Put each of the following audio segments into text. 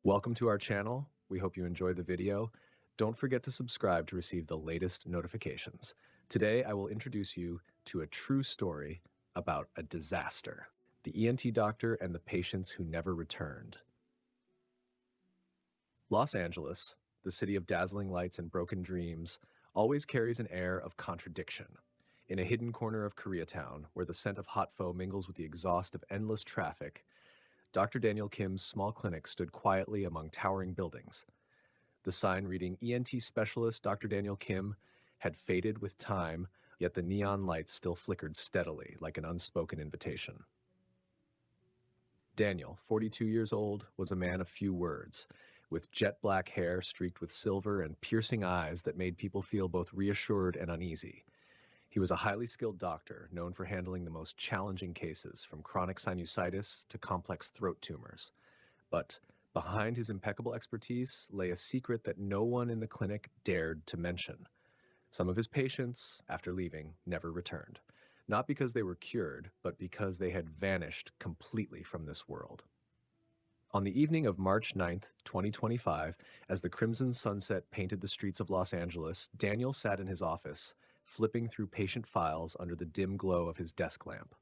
Welcome to our channel. We hope you enjoyed the video. Don't forget to subscribe to receive the latest notifications. Today, I will introduce you to a true story about a disaster. The ENT doctor and the patients who never returned. Los Angeles, the city of dazzling lights and broken dreams, always carries an air of contradiction. In a hidden corner of Koreatown, where the scent of hot pho mingles with the exhaust of endless traffic, Dr. Daniel Kim's small clinic stood quietly among towering buildings. The sign reading ENT Specialist Dr. Daniel Kim had faded with time, yet the neon lights still flickered steadily like an unspoken invitation. Daniel, 42 years old, was a man of few words, with jet black hair streaked with silver and piercing eyes that made people feel both reassured and uneasy. He was a highly skilled doctor, known for handling the most challenging cases, from chronic sinusitis to complex throat tumors. But behind his impeccable expertise lay a secret that no one in the clinic dared to mention. Some of his patients, after leaving, never returned. Not because they were cured, but because they had vanished completely from this world. On the evening of March 9th, 2025, as the crimson sunset painted the streets of Los Angeles, Daniel sat in his office, flipping through patient files under the dim glow of his desk lamp.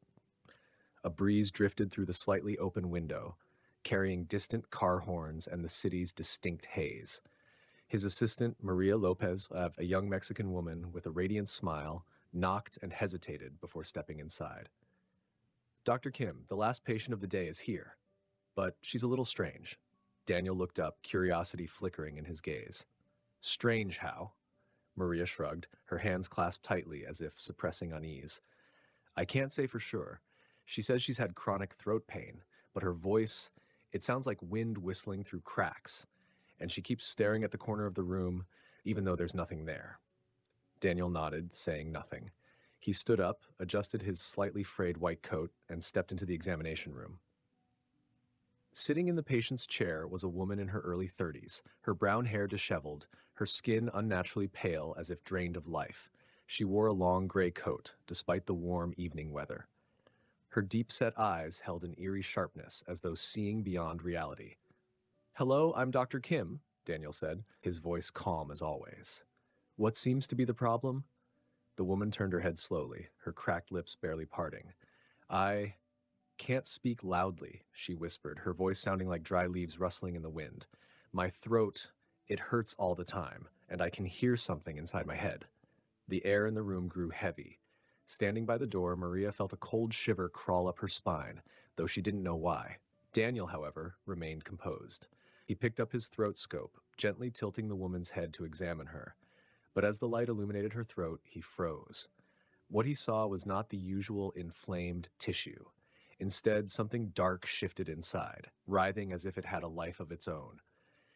A breeze drifted through the slightly open window, carrying distant car horns and the city's distinct haze. His assistant, Maria Lopez, a young Mexican woman with a radiant smile, knocked and hesitated before stepping inside. "Dr. Kim, the last patient of the day is here, but she's a little strange." Daniel looked up, curiosity flickering in his gaze. "Strange how?" Maria shrugged, her hands clasped tightly as if suppressing unease. "I can't say for sure. She says she's had chronic throat pain, but her voice, it sounds like wind whistling through cracks, and she keeps staring at the corner of the room, even though there's nothing there." Daniel nodded, saying nothing. He stood up, adjusted his slightly frayed white coat, and stepped into the examination room. Sitting in the patient's chair was a woman in her early 30s, her brown hair disheveled, her skin unnaturally pale as if drained of life. She wore a long gray coat, despite the warm evening weather. Her deep-set eyes held an eerie sharpness, as though seeing beyond reality. "Hello, I'm Dr. Kim," Daniel said, his voice calm as always. "What seems to be the problem?" The woman turned her head slowly, her cracked lips barely parting. "I can't speak loudly," she whispered, her voice sounding like dry leaves rustling in the wind. "My throat, it hurts all the time, and I can hear something inside my head." The air in the room grew heavy. Standing by the door, Maria felt a cold shiver crawl up her spine, though she didn't know why. Daniel, however, remained composed. He picked up his throat scope, gently tilting the woman's head to examine her. But as the light illuminated her throat, he froze. What he saw was not the usual inflamed tissue. Instead, something dark shifted inside, writhing as if it had a life of its own.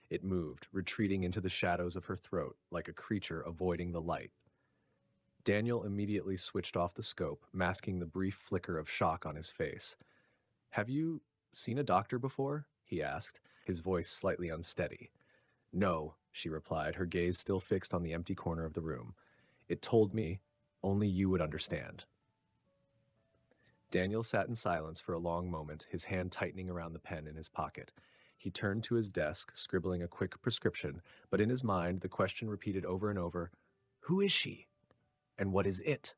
It moved, retreating into the shadows of her throat, like a creature avoiding the light. Daniel immediately switched off the scope, masking the brief flicker of shock on his face. "Have you seen a doctor before?" he asked, his voice slightly unsteady. "No," she replied, her gaze still fixed on the empty corner of the room. "It told me only you would understand." Daniel sat in silence for a long moment, his hand tightening around the pen in his pocket. He turned to his desk, scribbling a quick prescription, but in his mind the question repeated over and over, "Who is she? And what is it?"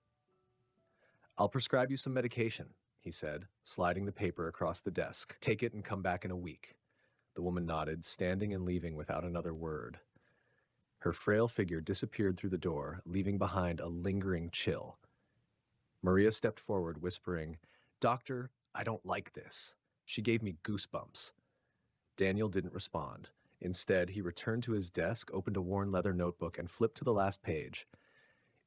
"I'll prescribe you some medication," he said, sliding the paper across the desk. "Take it and come back in a week." The woman nodded, standing and leaving without another word. Her frail figure disappeared through the door, leaving behind a lingering chill. Maria stepped forward, whispering, "Doctor, I don't like this. She gave me goosebumps." Daniel didn't respond. Instead, he returned to his desk, opened a worn leather notebook, and flipped to the last page.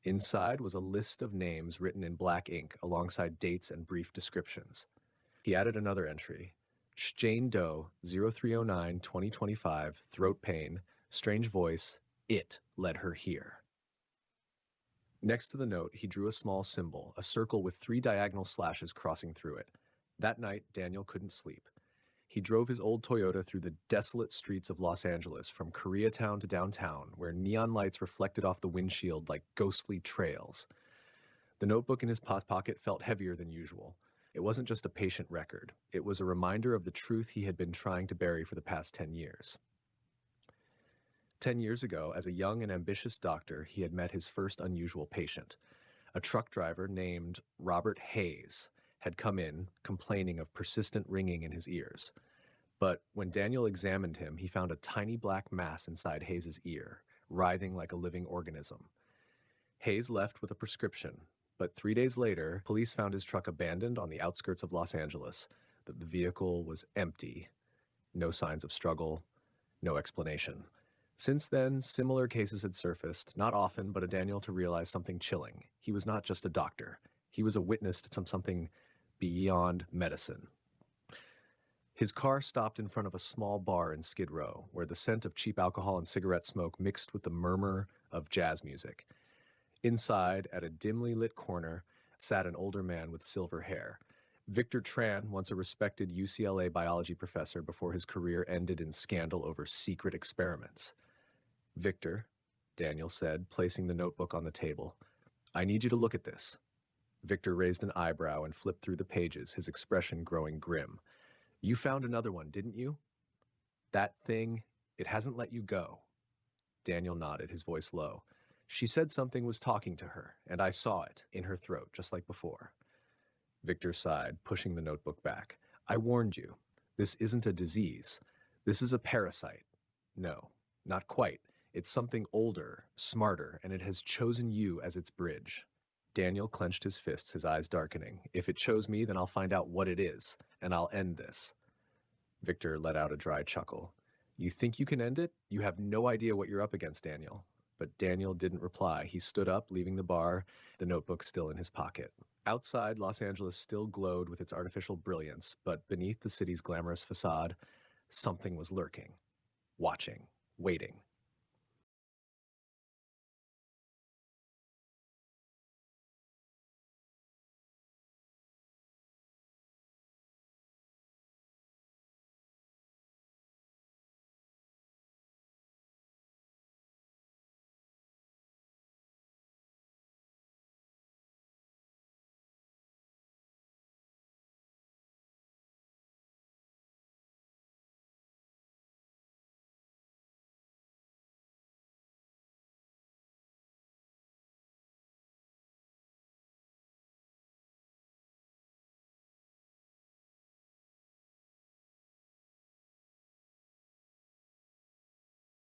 Inside was a list of names written in black ink, alongside dates and brief descriptions. He added another entry. Jane Doe, 0309-2025, throat pain, strange voice, it led her here. Next to the note, he drew a small symbol, a circle with 3 diagonal slashes crossing through it. That night, Daniel couldn't sleep. He drove his old Toyota through the desolate streets of Los Angeles, from Koreatown to downtown, where neon lights reflected off the windshield like ghostly trails. The notebook in his pocket felt heavier than usual. It wasn't just a patient record. It was a reminder of the truth he had been trying to bury for the past 10 years. 10 years ago, as a young and ambitious doctor, he had met his first unusual patient. A truck driver named Robert Hayes had come in complaining of persistent ringing in his ears. But when Daniel examined him, he found a tiny black mass inside Hayes's ear, writhing like a living organism. Hayes left with a prescription, but 3 days later, police found his truck abandoned on the outskirts of Los Angeles. The vehicle was empty. No signs of struggle, no explanation. Since then, similar cases had surfaced, not often, but Daniel to realize something chilling. He was not just a doctor. He was a witness to something beyond medicine. His car stopped in front of a small bar in Skid Row, where the scent of cheap alcohol and cigarette smoke mixed with the murmur of jazz music. Inside, at a dimly lit corner, sat an older man with silver hair. Victor Tran, once a respected UCLA biology professor before his career ended in scandal over secret experiments. Victor, Daniel said, placing the notebook on the table, I need you to look at this. Victor raised an eyebrow and flipped through the pages, his expression growing grim. You found another one, didn't you? That thing, it hasn't let you go. Daniel nodded, his voice low. She said something was talking to her, and I saw it, in her throat, just like before. Victor sighed, pushing the notebook back. I warned you. This isn't a disease. This is a parasite. No, not quite. It's something older, smarter, and it has chosen you as its bridge. Daniel clenched his fists, his eyes darkening. If it chose me, then I'll find out what it is, and I'll end this. Victor let out a dry chuckle. You think you can end it? You have no idea what you're up against, Daniel. But Daniel didn't reply. He stood up, leaving the bar, the notebook still in his pocket. Outside, Los Angeles still glowed with its artificial brilliance, but beneath the city's glamorous facade, something was lurking, watching, waiting.